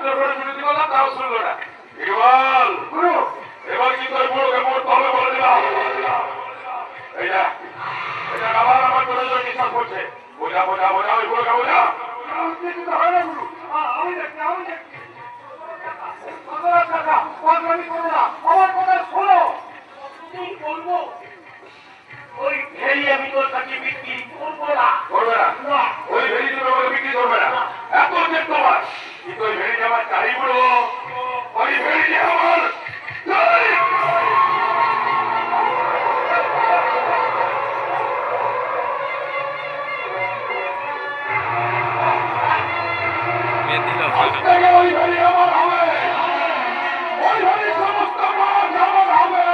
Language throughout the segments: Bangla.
জোর করে বিরতি করলাম, তাও শুনলো না। ইকবাল গুরু, এবার কিন্তু ওই বুড়োকে মরতে হবে বলে দিলাম। এইটা এটা আবার আমার জোরে জোরে নিঃশ্বাস পড়ছে। বোঝা বোঝা বোঝা, ওই বুড়োকে বোঝা। হয় না গুরু, আমি দেখছি আমি দেখছি। কাকা পাগলামি করো না, আমার কথা শোনো। কি বলবো? ওই ভেড়ি আমি তোর কাছে বিক্রি করবো না। করবে না? ওই ভেড়ি তুমি আমাকে বিক্রি করবে না? এত চেক তোমার, কিন্তু ওই ভেড়ি আমার চাই বুড়ো, ওই ভেড়ি আমার ওই ভেড়ি আমার হবে, ওই ভেড়ি সমস্ত মাছ আমার হবে।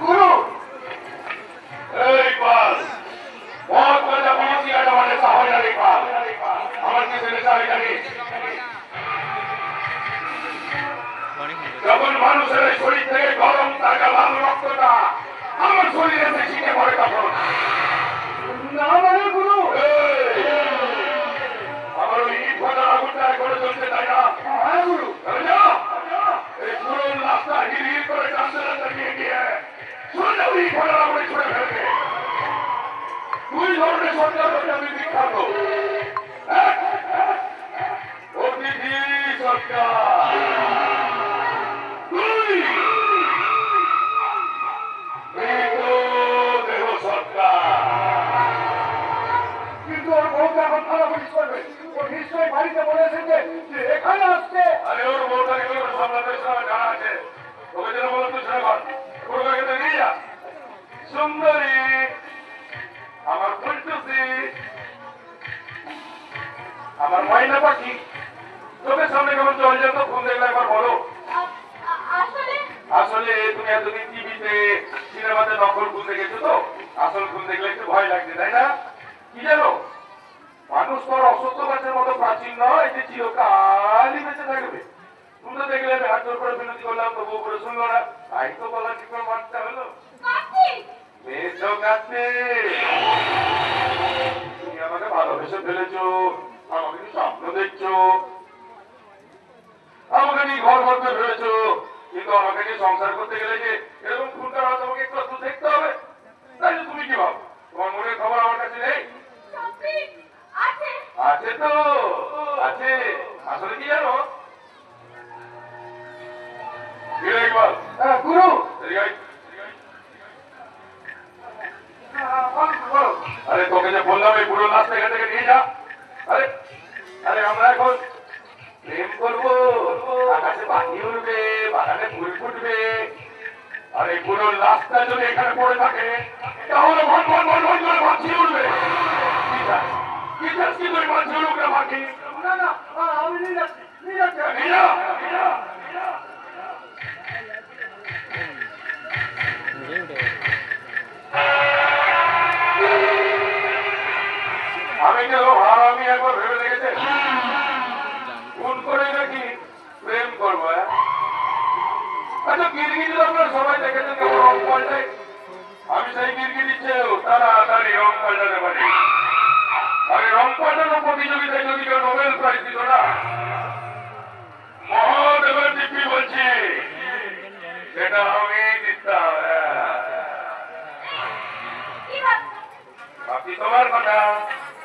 গুরু এই পাল बहुत मजा पहुंची है हमारे साहब ने पाल हमारे किसी ने साहब ने যখন মানুষের শরীর থেকে গরম থাকা লাল রক্তটা আমার শরীরে এসে ছিটে পড়ে তখন না মানে গুরু আমার ওই ইট ফাটা আগুনটা করে চলছে তাই না? হ্যাঁ গুরু, এই পুরো রাস্তা হিল হিল করে টানতে টানতে নিয়ে গিয়ে শুনে ওই ইট ফাটা আগুনে ছুড়ে ফেলবে। দুই ধরনের সরকার আমি বিখ্যাত, অতিথি সরকার, দুই দেহ সরকার। কিন্তু ওর বউটা এখন খারাপ পুলিশ করবে, ও নিশ্চয়ই বাড়িতে বলে এসেছে যে এখানে আসছে। আরে ওর বউটাকে সামলাতে জানা আছে, ওকে যেন বলো তুই ছেড়ে কর, ওকে নিয়ে যা। সুন্দরী আমার ফুলটুসি, আমার ময়না পাখি, চোখের সামনে কেমন চল যেত ফোন দেখলে একবার বলো। আসলে তুমি এতদিন টিভিতে সিনেমাতে নকল ফুল দেখেছো তো, আসল ফুল দেখলে একটু ভয় লাগছে তাই না? কি জানো, মানুষ তো অসত্য গাছের মতো প্রাচীন নয় যে চিরকালই বেঁচে থাকবে। তুমি তো দেখলে আমি হাত জোর করে বিনতি করলাম, তবুও করে শুনলো না, তাই তো বলা ঠিক করে মারতে হলো। তুমি আমাকে ভালোবেসে ফেলেছো, আমাকে নিয়ে স্বপ্ন দেখছো, আমাকে নিয়ে ঘর করতে ফেলেছো, কিন্তু আমাকে নিয়ে সংসার করতে গেলে যে এরকম ফুলটা তোমাকে একটু দেখতে হবে। তাই তুমি কি ভাবো তোমার মনের খবর আমার কাছে নেই? আছে তো আছে। আসলে কি জানো গুরু, আরে তোকে যে বললাম এই পুরো লাশ থেকে থেকে নিয়ে যা। আরে আরে আমরা এখন প্রেম করবো, আকাশে পাখি উড়বে, বাগানে ফুল ফুটবে, আর এই পুরো লাশটা যদি এখানে পড়ে থাকে তাহলে ভন ভন ভন ভন করে পাখি উঠবে। কি চাস কি তুই পাখি উঠুক না পাখি? না না আমি নিয়ে যাচ্ছি, নিয়ে যাচ্ছি, নিয়ে যা। আমি কেন আমি একবার ভেবে দেখেছে খুন করে নাকি প্রেম করবো? আচ্ছা গিরগিরি আপনার সবাই দেখেছেন কেমন রং পাল্টায়, আমি সেই গিরগিরি চেয়েও তাড়াতাড়ি রং পাল্টাতে পারি। আর এই রং পাল্টানোর প্রতিযোগিতায় যদি কেউ নোবেল প্রাইজ দিত না, মহাদেবের দিব্যি বলছি সেটা আমি দিতাম। বাকি তোমার কথা,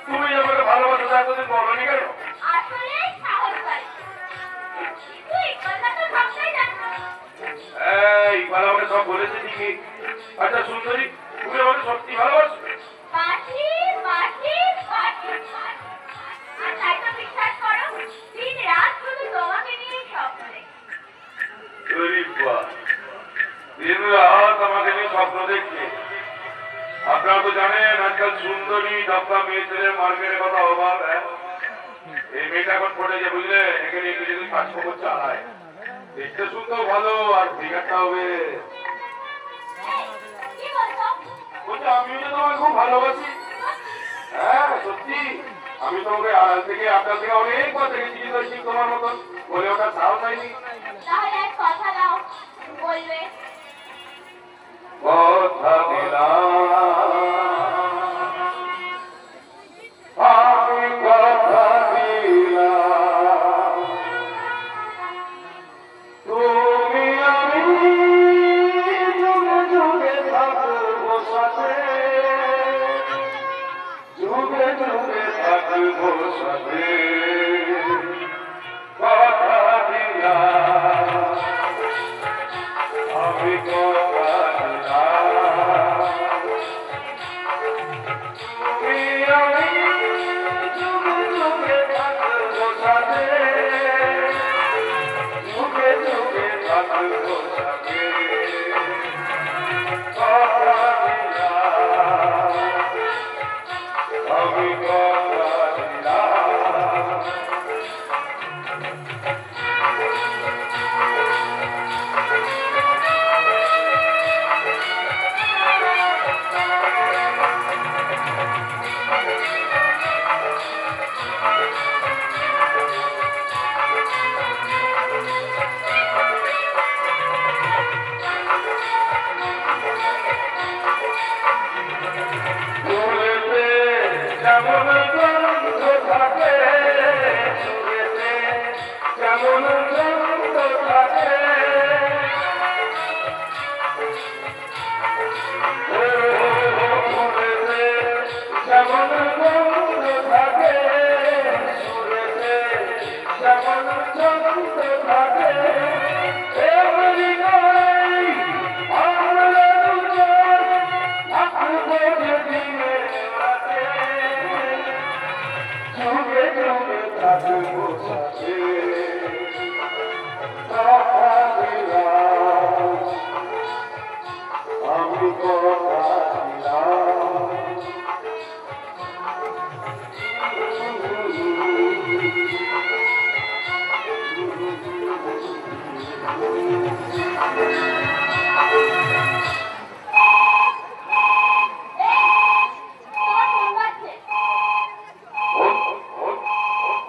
তুমি আমাকে ভালোবাসো এতদিন বলনি কেন? ইকবাল আমাকে সব বলেছে ঠিকই। আচ্ছা সুন্দরী, তুমি আমাকে সত্যি ভালোবাসো? দিন রাত আমাকে নিয়ে স্বপ্ন দেখছে। আপনারা তো জানেন আজকাল সুন্দরী ডাক্তার মেয়ে ছেলে মার্কেটের কথা অভাব। এই মেয়েটা এখন পড়ে যে বুঝলে, এখানে একটু যদি কাজ খবর চালায়, দেখতে শুনতেও ভালো আর ফিগারটা হবে। আমিও যে তোমায় খুব ভালোবাসি। হ্যাঁ সত্যি, আমি তোমাকে আড়াল থেকে আপনার থেকে অনেক কথা দেখেছি, কিন্তু তোমার মতন বলে ওঠার সাহস হয়নি। কথা দিলাম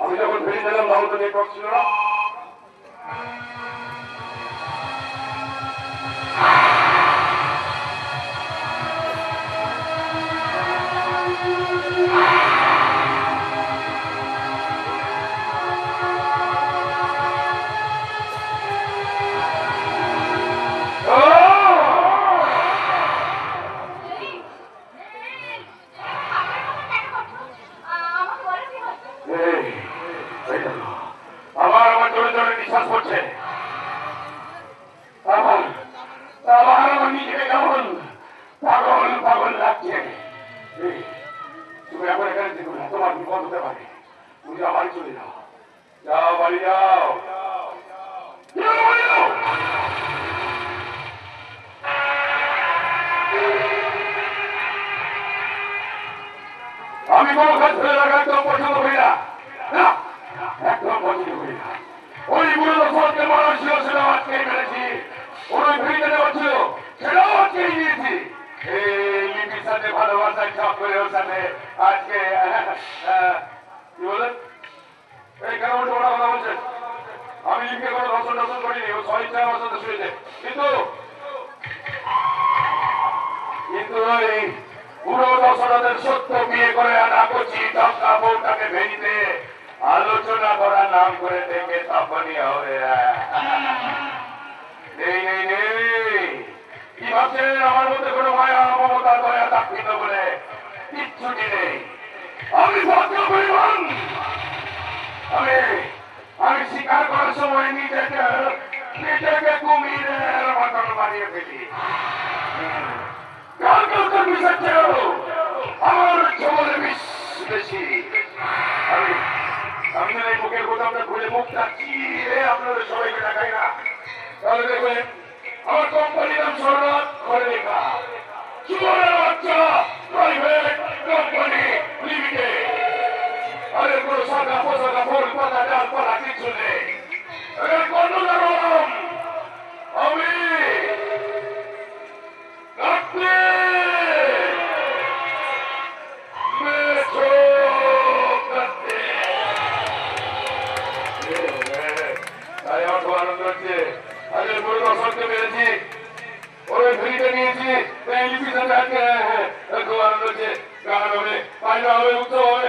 আমি যখন ফিরে গেলাম তখন তো নেটওয়ার্ক ছিল না। আমার জোরে জোরে নিঃশ্বাস পড়ছে। আমার নিজেকে কেমন পাগল পাগল লাগছে। তুমি এখন এখানে দেখো না, তোমার বিপদ হতে পারে। তুমি বাড়ি চলে যাও, যাও বাড়ি যাও, আমি কোনো কাজ ফেলে রাখা একদম পছন্দ করি না, একদম পছন্দ করি না। ওই বুড়ো দশকে মানুষ ছিল, সেটাও আজকেই মেরেছি। ওই ফিরিতে দেওয়া ছিল, সেটাও আজকেই দিয়েছি। এই লিপির সাথে ভালোবাসায় সব করে ওর সাথে আজকে কি বলেন এই কেন উল্টো বড় কথা বলছেন? আমি লিপিকে কোনো দর্শন দর্শন করিনি, ও স্বইচ্ছা আমার সাথে শুয়েছে। কিন্তু ওই পুরো দশরথের সত্য বিয়ে করে আনা করছি টঙ্কা বউটাকে ভেঙিতে আলোচনা করার নাম করে দেখে তখনই হবে। নেই নেই নেই, কি ভাবছেন আমার মধ্যে কোনো মায়া মমতা দয়া দাক্ষিণ্য বলে কিচ্ছুটি নেই। আমি ভদ্র পরিমাণ, আমি স্বীকার করার সময় নিজেকে কুমিরের মতন বানিয়ে ফেলি। আমার জীবনে বেশি আমি এই মুখের বোতামটা খুলে মুখটা চিরে আপনাদের সবাইকে দেখাই না, তাহলে দেখবেন আমার কোম্পানির নাম সরনাথ করে লেখা জীবনের বাচ্চা প্রাইভেট কোম্পানি লিমিটেড। আর এর কোনো শাখা পোশাখা ফুল পাতা ডালপালা কিছু নেই। এর কোনো কারণ আমি আনন্দ হচ্ছে। আজকে পুরো দর্শককে পেয়েছি, ওই ফ্রিতে নিয়েছি, লিপির সাথে আজকে খুব আনন্দ হচ্ছে। গান হবে, বাজনা হবে, উৎসব হবে।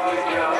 Hallelujah.